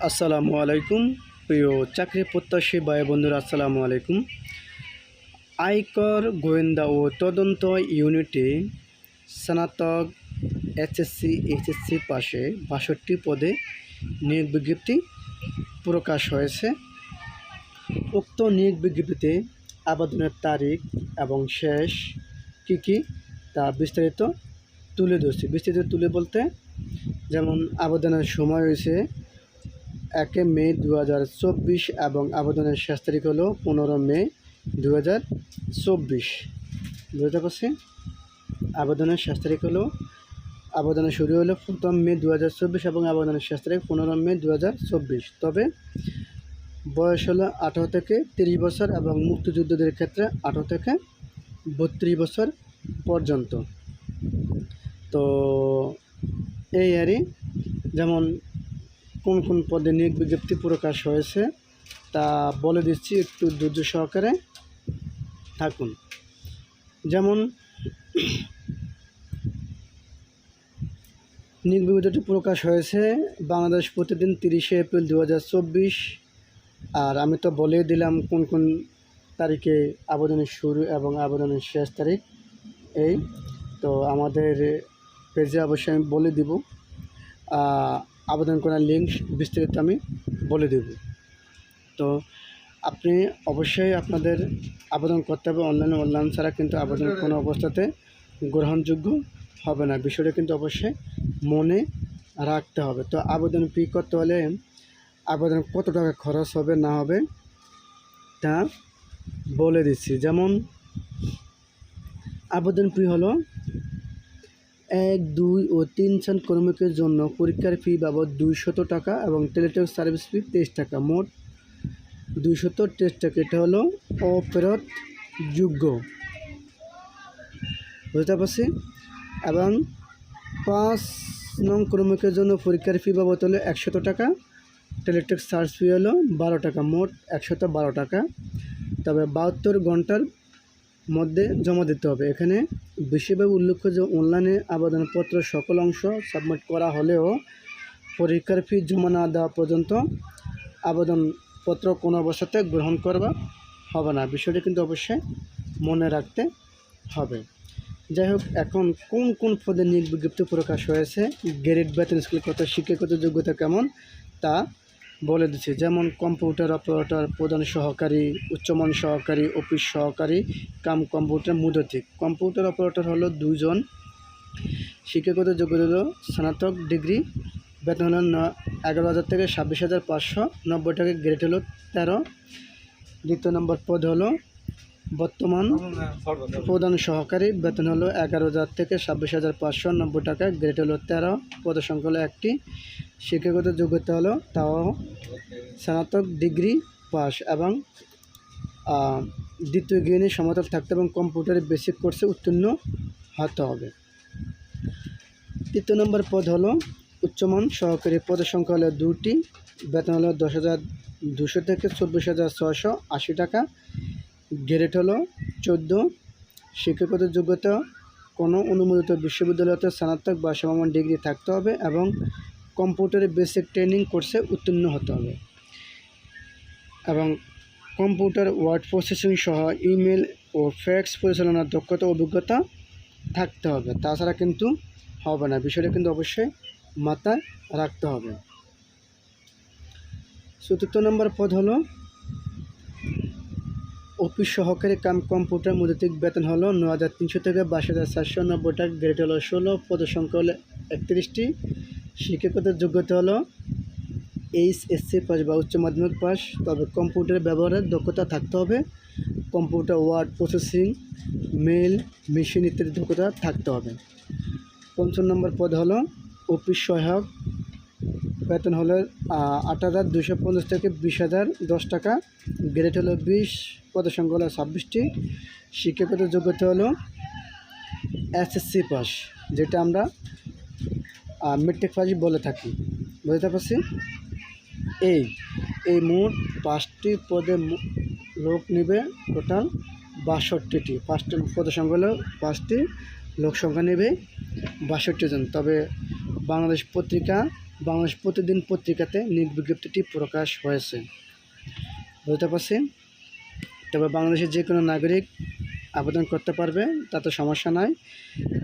আসসালামু আলাইকুম। প্রিয় চাকরি প্রত্যাশী ভাই বন্ধুরা, আসসালামু আলাইকুম। আয়কর গোয়েন্দা ও তদন্ত ইউনিটে স্নাতক এইচএসসি পাশে ৬২ পদে নিয়োগ বিজ্ঞপ্তি প্রকাশ হয়েছে। উক্ত নিয়োগ বিজ্ঞপ্তিতে আবেদনের তারিখ এবং শেষ কী তা বিস্তারিত তুলে ধরছি। বিস্তারিত তুলে বলতে যেমন আবেদনের সময় হয়েছে 1 মে 2024 এবং আবেদনের শেষ তারিখ হলো 15 মে 2024। বুঝতে পারছি? আবেদনের শেষ তারিখ হলো আবেদনের শুরু হলো 1 মে 2024 এবং আবেদনের শেষ তারিখ 15 মে 2024। তবে বয়স হলো 18 থেকে 30 বছর এবং মুক্তিযোদ্ধাদের ক্ষেত্রে 18 থেকে 32 বছর পর্যন্ত। তো এই আরই যেমন কোন কোন পদে নিয়োগ বিজ্ঞপ্তি প্রকাশ হয়েছে তা বলে দিচ্ছি, একটু ধৈর্য সহকারে থাকুন। যেমন নিয়োগ বিজ্ঞপ্তিটি প্রকাশ হয়েছে বাংলাদেশ প্রতিদিন 30শে এপ্রিল 2024। আর আমি তো বলে দিলাম কোন কোন তারিখে আবেদনের শুরু এবং আবেদনের শেষ তারিখ। এই তো আমাদের পেজে অবশ্যই আমি বলে দিব, আবেদন করার লিঙ্ক বিস্তারিত আমি বলে দেব। তো আপনি অবশ্যই আপনাদের আবেদন করতে হবে অনলাইন ছাড়া কিন্তু আবেদন কোনো অবস্থাতে গ্রহণযোগ্য হবে না। বিষয়টা কিন্তু অবশ্যই মনে রাখতে হবে। তো আবেদন ফি করতে হলে আবেদন কত টাকা খরচ হবে না হবে তা বলে দিচ্ছি। যেমন আবেদন ফি হলো 1, 2 ও 3 শ্রেণী কর্মীদের জন্য পরীক্ষার ফি বাবদ 200 টাকা এবং টেলিটক সার্ভিস ফি 23 টাকা, মোট 223 টাকা। এটা হলো অফেরতযোগ্য। বুঝতে পারছি? এবং 5 নং কর্মীদের জন্য পরীক্ষার ফি বাবদ হলো 100 টাকা, টেলিটক সার্ভিস ফি হলো 12 টাকা, মোট 112 টাকা। তবে 72 ঘন্টার মধ্যে জমা দিতে হবে। এখানে বিশেষভাবে উল্লেখ্য যে অনলাইনে আবেদনপত্র সকল অংশ সাবমিট করা হলেও পরীক্ষার ফি জমা না দেওয়া পর্যন্ত আবেদনপত্র কোনো অবস্থাতে গ্রহণ করবা হবে না। বিষয়টি কিন্তু অবশ্যই মনে রাখতে হবে। যাই হোক, এখন কোন কোন পদে নিয়োগ বিজ্ঞপ্তি প্রকাশ হয়েছে, গ্রেড, বেতন, স্কেল কত, শিক্ষাগত যোগ্যতা কেমন তা বলে দিচ্ছি। যেমন কম্পিউটার অপারেটর, প্রধান সহকারী, উচ্চমান সহকারী, অফিস সহকারী কাম কম্পিউটার মুদ্রাতিক। কম্পিউটার অপারেটর হলো 2 জন, শিক্ষাগত যোগ্যতা হলো স্নাতক ডিগ্রি, বেতন হলো 11,000 থেকে 26,590 টাকা, গ্রেড হলো 13। দ্বিতীয় নম্বর পদ হলো বর্তমান প্রধান সহকারী, বেতন হলো 11,000 থেকে 26,590 টাকা, গ্রেড হলো 13, পদের সংখ্যা হলো 1টি। শিক্ষাগত যোগ্যতা হলো তাও স্নাতক ডিগ্রি পাস এবং দ্বিতীয় জ্ঞানী সমতল থাকতে এবং কম্পিউটারের বেসিক কোর্সে উত্তীর্ণ হতে হবে। তৃতীয় নম্বর পদ হলো উচ্চমান সহকারী, পদের সংখ্যা হলো 2টি, বেতন হলো 10,200 থেকে 24,680 টাকা, গ্রেড হলো 14। শিক্ষাগত যোগ্যতা কোনো অনুমোদিত বিশ্ববিদ্যালয়তে স্নাতক বা সমমান ডিগ্রি থাকতে হবে এবং কম্পিউটারের বেসিক ট্রেনিং কোর্সে উত্তীর্ণ হতে হবে এবং কম্পিউটার ওয়ার্ড প্রসেসিং সহ ইমেল ও ফ্যাক্স পরিচালনার দক্ষতা অভিজ্ঞতা থাকতে হবে। তাছাড়া কিন্তু হবে না। বিষয়টা কিন্তু অবশ্যই মাথায় রাখতে হবে। চতুর্থ নম্বর পদ হলো অফিস সহকারী কাম কম্পিউটার মুদ্রাতিক, বেতন হলো 9,300 থেকে 22,490 টাকা, গ্রেড হলো 16, পদের সংখ্যা হলো 31টি। শিক্ষাগত যোগ্যতা হলো এইচএসসি পাস বা উচ্চ মাধ্যমিক পাস, তবে কম্পিউটার ব্যবহারের দক্ষতা থাকতে হবে। Computer word processing, mail, machine ইত্যাদি দক্ষতা থাকতে হবে। পঞ্চম নম্বর পদ হলো অফিস সহায়ক, বেতন হলো 8,250 থেকে 20,010 টাকা, গ্রেড হলো 20, পদের সংখ্যা হলো 26টি। শিক্ষাগত যোগ্যতা হলো এসএসসি পাস, যেটা আমরা মেট্রিক পাস বলে থাকি। বুঝতে পারছি? এই মোট 5টি পদে লোক নেবে, টোটাল 62টি। 5টি পদের সংখ্যা হলো 5টি, লোক সংখ্যা নেবে 62 জন। তবে বাংলাদেশ পত্রিকা বাংলাদেশ প্রতিদিন পত্রিকাতে নিয়োগ বিজ্ঞপ্তিটি প্রকাশ হয়েছে। বুঝতে পারছি? তবে বাংলাদেশের যে কোনো নাগরিক আবেদন করতে পারবে, তাতে সমস্যা নাই।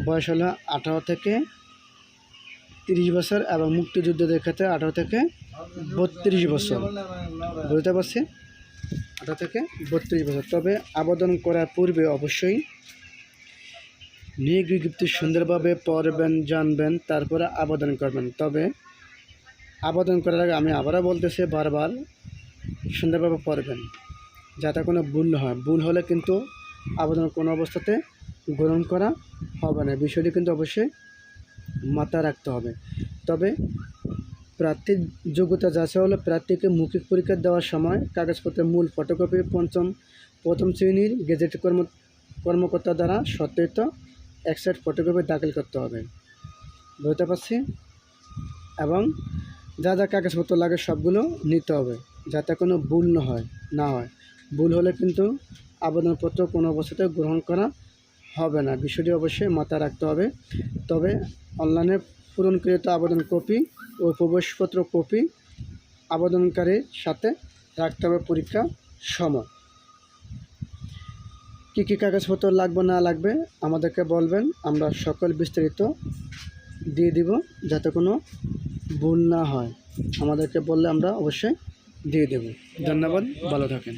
বয়স হলো 18 থেকে 30 বছর এবং মুক্তিযুদ্ধদের ক্ষেত্রে 18 থেকে 32 বছর। বুঝতে পারছি? 18 থেকে 32 বছর। তবে আবেদন করার পূর্বে অবশ্যই নিয়োগ বিজ্ঞপ্তি সুন্দরভাবে পড়বেন, জানবেন, তারপরে আবেদন করবেন। তবে আবেদন করার আগে আমি আবারও বলতেছি বারবার, সুন্দরভাবে পড়বেন যাতে কোনো ভুল না হয়। ভুল হলে কিন্তু আবেদন কোনো অবস্থাতে গ্রহণ করা হবে না। বিষয়টি কিন্তু অবশ্যই মাথায় রাখতে হবে। তবে প্রার্থীর যোগ্যতা যাচাই হলো প্রার্থীকে মৌখিক পরীক্ষা দেওয়ার সময় কাগজপত্রের মূল ফটোকপি প্রথম শ্রেণীর গেজেট কর্মকর্তা দ্বারা সত্যায়িত এক সেট ফটোকপি দাখিল করতে হবে। বুঝতে পারছি? এবং যা যা কাগজপত্র লাগে সবগুলো নিতে হবে যাতে কোনো ভুল না হয়। ভুল হলে কিন্তু আবেদনপত্র কোনো অবস্থাতে গ্রহণ করা হবে না। বিষয়টি অবশ্যই মাথায় রাখতে হবে। তবে অনলাইনে পূরণকৃত আবেদন কপি ও প্রবেশপত্র কপি আবেদনকারীর সাথে রাখতে হবে পরীক্ষার সময়। কী কী কাগজপত্র লাগবে না লাগবে আমাদেরকে বলবেন, আমরা সকল বিস্তারিত দিয়ে দিব যাতে কোনো ভুল না হয়। আমাদেরকে বললে আমরা অবশ্যই দিয়ে দেব। ধন্যবাদ, ভালো থাকেন।